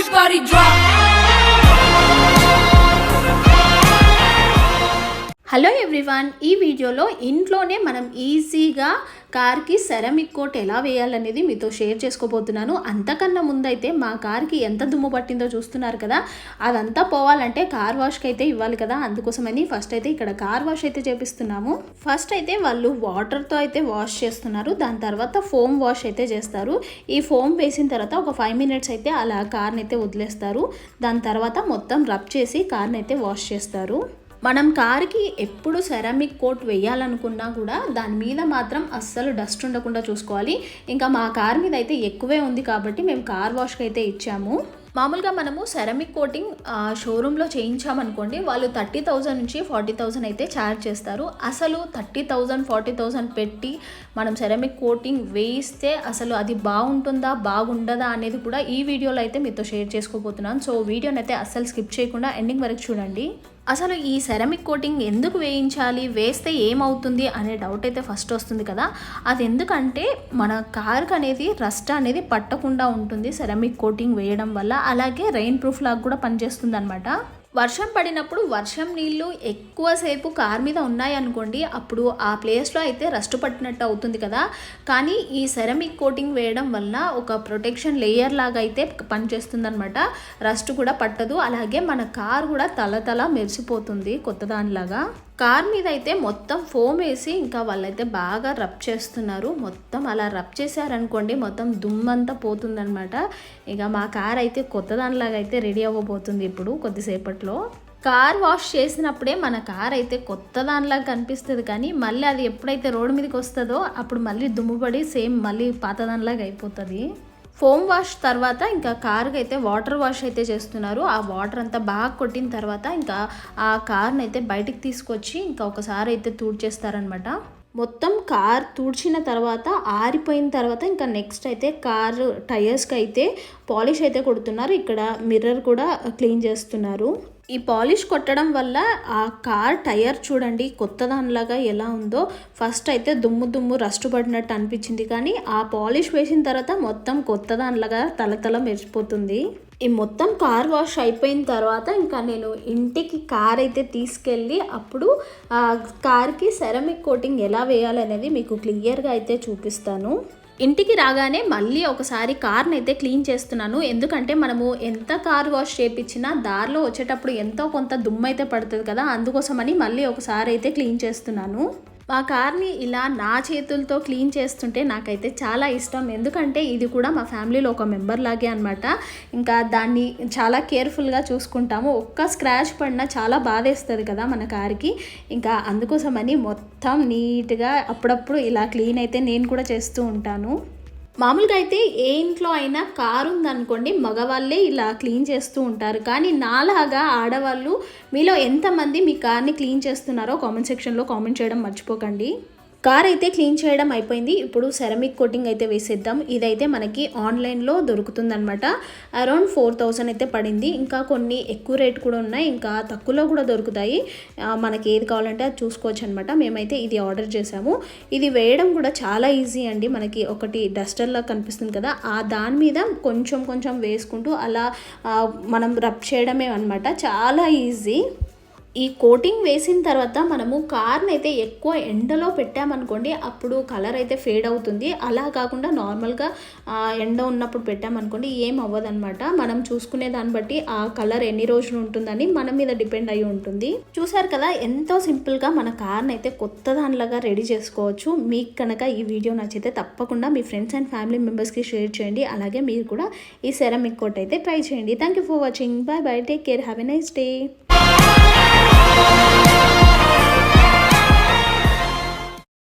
everybody drop. Hello everyone, ఈ వీడియోలో ఇంట్లోనే మనం ఈజీగా కార్కి సెరామిక్ కోట్ ఎలా వేయాలనేది మీతో షేర్ చేసుకోబోతున్నాను. అంతకన్నా ముందైతే మా కార్కి ఎంత దుమ్ము పట్టిందో చూస్తున్నారు కదా, అదంతా పోవాలంటే కార్ వాష్కి అయితే ఇవ్వాలి కదా. అందుకోసమని ఫస్ట్ అయితే ఇక్కడ కార్ వాష్ అయితే చేపిస్తున్నాము. ఫస్ట్ అయితే వాళ్ళు వాటర్తో అయితే వాష్ చేస్తున్నారు, దాని తర్వాత ఫోమ్ వాష్ అయితే చేస్తారు. ఈ ఫోమ్ వేసిన తర్వాత ఒక 5 మినిట్స్ అయితే అలా కార్ని అయితే వదిలేస్తారు. దాని తర్వాత మొత్తం రబ్ చేసి కార్ని అయితే వాష్ చేస్తారు. మనం కార్కి ఎప్పుడు సెరామిక్ కోట్ వేయాలనుకున్నా కూడా దాని మీద మాత్రం అస్సలు డస్ట్ ఉండకుండా చూసుకోవాలి. ఇంకా మా కార్ మీద అయితే ఎక్కువే ఉంది కాబట్టి మేము కార్ వాష్కి అయితే ఇచ్చాము. మామూలుగా మనము సెరామిక్ కోటింగ్ షోరూంలో చేయించామనుకోండి, వాళ్ళు 30,000 నుంచి 40,000 అయితే ఛార్జ్ చేస్తారు. అసలు 30,000 40,000 పెట్టి మనం సెరామిక్ కోటింగ్ వేయిస్తే అసలు అది బాగుంటుందా బాగుండదా అనేది కూడా ఈ వీడియోలో అయితే మీతో షేర్ చేసుకోబోతున్నాను. సో వీడియోని అయితే అస్సలు స్కిప్ చేయకుండా ఎండింగ్ వరకు చూడండి. అసలు ఈ సెరామిక్ కోటింగ్ ఎందుకు వేయించాలి, వేస్తే ఏమవుతుంది అనే డౌట్ అయితే ఫస్ట్ వస్తుంది కదా. అది ఎందుకంటే మన కార్కి అనేది రస్ట్ అనేది పట్టకుండా ఉంటుంది సెరామిక్ కోటింగ్ వేయడం వల్ల. అలాగే రెయిన్ ప్రూఫ్ లాగా కూడా పనిచేస్తుంది అనమాట. వర్షం పడినప్పుడు వర్షం నీళ్ళు ఎక్కువసేపు కార్ మీద ఉన్నాయనుకోండి, అప్పుడు ఆ ప్లేస్లో అయితే రస్ట్ పట్టినట్టు అవుతుంది కదా. కానీ ఈ సెరామిక్ కోటింగ్ వేయడం వల్ల ఒక ప్రొటెక్షన్ లేయర్ లాగా అయితే పనిచేస్తుంది అనమాట. రస్ట్ కూడా పట్టదు, అలాగే మన కార్ కూడా తల మెరిసిపోతుంది కొత్త దానిలాగా. కార్ మీద అయితే మొత్తం ఫోమ్ వేసి ఇంకా వాళ్ళైతే బాగా రబ్ చేస్తున్నారు. మొత్తం అలా రబ్ చేశారనుకోండి మొత్తం దుమ్మంతా పోతుందనమాట. ఇక మా కార్ అయితే కొత్త దానిలాగా అయితే రెడీ అవ్వబోతుంది ఇప్పుడు కొద్దిసేపట్లో. కార్ వాష్ చేసినప్పుడే మన కార్ అయితే కొత్త దానిలాగా కనిపిస్తుంది, కానీ మళ్ళీ అది ఎప్పుడైతే రోడ్డు మీదకి వస్తుందో అప్పుడు మళ్ళీ దుమ్ముపడి సేమ్ మళ్ళీ పాత దానిలాగా అయిపోతుంది. ఫోమ్ వాష్ తర్వాత ఇంకా కార్కి అయితే వాటర్ వాష్ అయితే చేస్తున్నారు. ఆ వాటర్ అంతా బాగా కొట్టిన తర్వాత ఇంకా ఆ కార్ని అయితే బయటికి తీసుకొచ్చి ఇంకా ఒకసారి అయితే తుడిచేస్తారనమాట. మొత్తం కార్ తుడిచిన తర్వాత ఆరిపోయిన తర్వాత ఇంకా నెక్స్ట్ అయితే కార్ టైర్స్కి అయితే పాలిష్ అయితే కొడుతున్నారు. ఇక్కడ మిర్రర్ కూడా క్లీన్ చేస్తున్నారు. ఈ పాలిష్ కొట్టడం వల్ల ఆ కార్ టైర్ చూడండి కొత్త దానిలాగా ఎలా ఉందో. ఫస్ట్ అయితే దుమ్ము రస్ట్ పడినట్టు అనిపించింది, కానీ ఆ పాలిష్ వేసిన తర్వాత మొత్తం కొత్త దానిలాగా తల మెరిసిపోతుంది. ఈ మొత్తం కార్ వాష్ అయిపోయిన తర్వాత ఇంకా నేను ఇంటికి కార్ అయితే తీసుకెళ్ళి అప్పుడు కార్కి సెరామిక్ కోటింగ్ ఎలా వేయాలనేది మీకు క్లియర్గా అయితే చూపిస్తాను. ఇంటికి రాగానే మళ్ళీ ఒకసారి కార్ని అయితే క్లీన్ చేస్తున్నాను. ఎందుకంటే మనము ఎంత కార్ వాష్ చేయించినా దారిలో వచ్చేటప్పుడు ఎంతో కొంత దుమ్ము అయితే పడుతుంది కదా, అందుకోసమని మళ్ళీ ఒకసారి అయితే క్లీన్ చేస్తున్నాను. మా కార్ని ఇలా నా చేతులతో క్లీన్ చేస్తుంటే నాకైతే చాలా ఇష్టం. ఎందుకంటే ఇది కూడా మా ఫ్యామిలీలో ఒక మెంబర్ లాగే అనమాట. ఇంకా దాన్ని చాలా కేర్ఫుల్గా చూసుకుంటాము. ఒక్క స్క్రాచ్ పడినా చాలా బాధేస్తుంది కదా మన కార్కి. ఇంకా అందుకోసమని మొత్తం నీట్గా అప్పుడప్పుడు ఇలా క్లీన్ అయితే నేను కూడా చేస్తూ ఉంటాను. మామూలుగా అయితే ఏ ఇంట్లో అయినా కారు ఉందనుకోండి మగవాళ్ళే ఇలా క్లీన్ చేస్తూ ఉంటారు, కానీ నాలాగా ఆడవాళ్ళు మీలో ఎంతమంది మీ కార్ని క్లీన్ చేస్తున్నారో కామెంట్ సెక్షన్లో కామెంట్ చేయడం మర్చిపోకండి. కార్ అయితే క్లీన్ చేయడం అయిపోయింది. ఇప్పుడు సెరామిక్ కోటింగ్ అయితే వేసేద్దాం. ఇదైతే మనకి ఆన్లైన్లో దొరుకుతుందనమాట. అరౌండ్ 4,000 అయితే పడింది. ఇంకా కొన్ని ఎక్కువ రేట్ కూడా ఉన్నాయి, ఇంకా తక్కువలో కూడా దొరుకుతాయి. మనకి ఏది కావాలంటే అది చూసుకోవచ్చు అనమాట. మేమైతే ఇది ఆర్డర్ చేసాము. ఇది వేయడం కూడా చాలా ఈజీ అండి. మనకి ఒకటి డస్టర్లా కనిపిస్తుంది కదా, ఆ దాని మీద కొంచెం వేసుకుంటూ అలా మనం రబ్ చేయడమే అనమాట. చాలా ఈజీ. ఈ కోటింగ్ వేసిన తర్వాత మనము కార్ని అయితే ఎక్కువ ఎండలో పెట్టామనుకోండి, అప్పుడు కలర్ అయితే ఫేడ్ అవుతుంది. అలా కాకుండా నార్మల్గా ఎండ ఉన్నప్పుడు పెట్టామనుకోండి ఏం అవ్వదన్నమాట. మనం చూసుకునే దాన్ని బట్టి ఆ కలర్ ఎన్ని రోజులు ఉంటుందని మన మీద డిపెండ్ అయి ఉంటుంది. చూసారు కదా ఎంతో సింపుల్గా మన కార్ని అయితే కొత్త దానిలాగా రెడీ చేసుకోవచ్చు. మీకు కనుక ఈ వీడియో నచ్చితే తప్పకుండా మీ ఫ్రెండ్స్ అండ్ ఫ్యామిలీ మెంబర్స్కి షేర్ చేయండి. అలాగే మీరు కూడా ఈ సెరామిక్ కోట్ అయితే ట్రై చేయండి. Thank you for watching. Bye, take care, have a nice day.